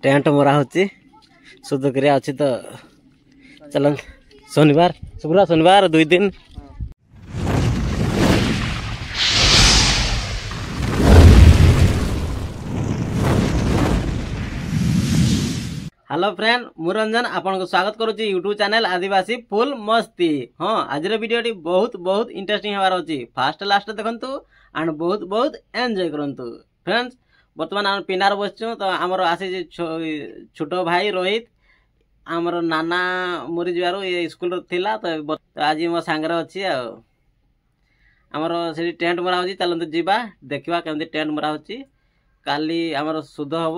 Tent मरा होची शुद्ध क्रिया अच्छी तो चलन शनिवार शुक्रवार शनिवार 2 दिन। हेलो फ्रेंड मुरंजन आपन को स्वागत करुच्ची यूट्यूब चैनल आदिवासी फुल मस्ती। हाँ आज वीडियो बहुत बहुत इंटरेस्टिंग हबार अच्छी फास्ट लास्ट देखंतु एंड बहुत बहुत एंजॉय करंतु। फ्रेंड्स बर्तमान आम पिंडार बसचु तो आमर आसी छोट भाई रोहित आमर नाना मरी जबार ये स्कूल थिला तो आज मो सांगे अच्छी आमर से टेंट मरा होची चलते जीवा देखा केमती टेंट मरा होची। काली आमर शुद्ध हम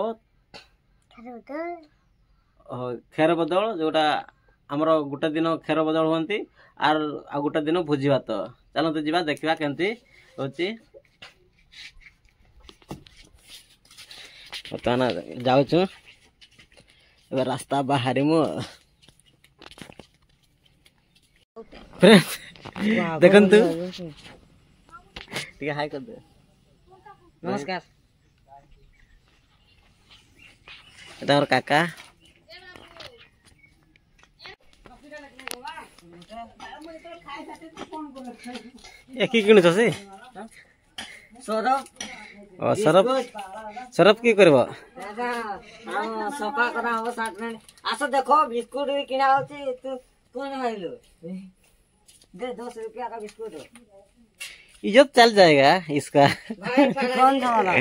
खेर बदल जोटा आमर गोटे दिन खेर बदल हुंती आर गोटे दिन भोजी भात चलते जीवा देखा केमती होची। बर्तमान जाऊँ रास्ता बाहरी मु देखंतु ठीक हाय कर दे नमस्कार एटा और काका एक ही किनु छसे सरफ सरफ की करबो दादा हम सफा करा हो साथ में आसो देखो बिस्कुट भी किना होची तू कौन हाइलो दे 10 रुपया का बिस्कुट इज्जत चल जाएगा इसका। कौन वाला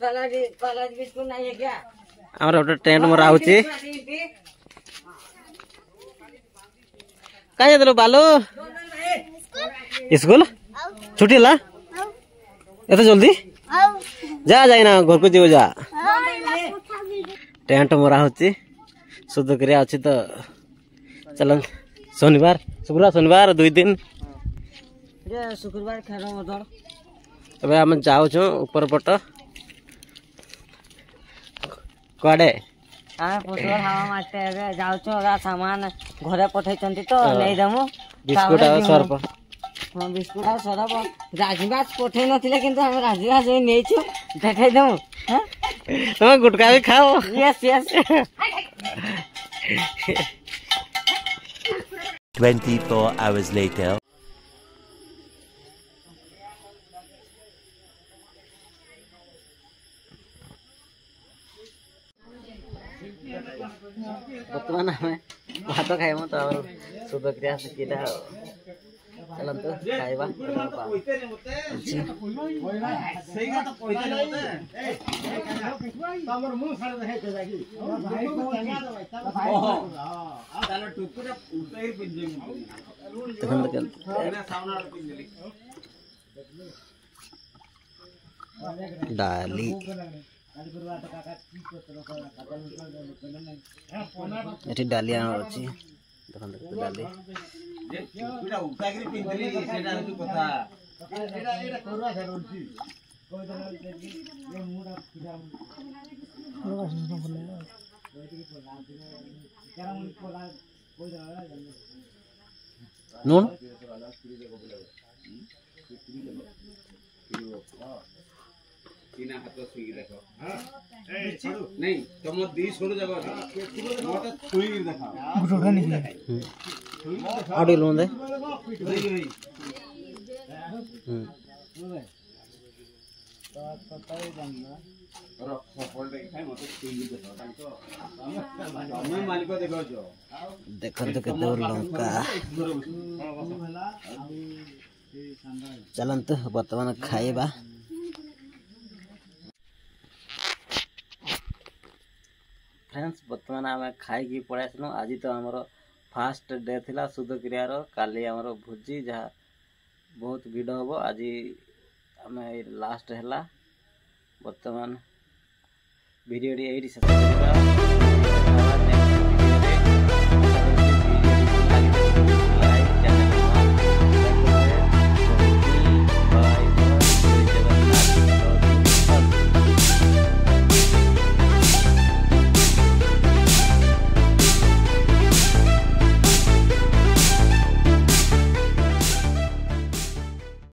पहला बिस्कुट नहीं है क्या हमारा टेंट में राहुची का जातलो बालो स्कूल छुट्टी ला एत जल्दी जा जाइना घर को जीव जा टेंट मरा होची शुद्ध क्रिया अच्छी तो चलन शनिवार शुक्रवार शनिवार 2 दिन शुक्रवार खेल बदल अब आम जाऊँ ऊपर पट कड़े हवा मारते जाऊँ सामान घरे पठे तो नहीं देमु बिस्कुट और सर्फ हाँ बिस्कुट और सरफ राजबास पठे नथिले किंतु हम राजबास नहीं छु देखाई देमु तुम गुटका भी खाओ। यस यस 24 hours later बर्तमान हमें भात खाइम तो शुद्ध क्रिया सीटा चलते खाइबा डाली एठी डाली आनो अछि देखन देखते डाली जेटा उतागिरी पिंदली सेटा हछु कथा एटा करवा छरछि कोइ दिन ये मुडा फिरा नून तीना हाथ सुई देखो नहीं तुम दी छोड़ जगह मोटा सुई देखा गुटोटा नहीं आडे लोंदे देखो तो केते लंका चलंत वर्तमान खाइबा। फ्रेंड्स बर्तमान आम खाई पड़े आसलु आज तो आमर फास्ट डे थिला शुद्ध क्रियार काली आमर भोजी जहाँ बहुत भिड़ हम आज आम लास्ट है बर्तमान वीडियो ये शेष।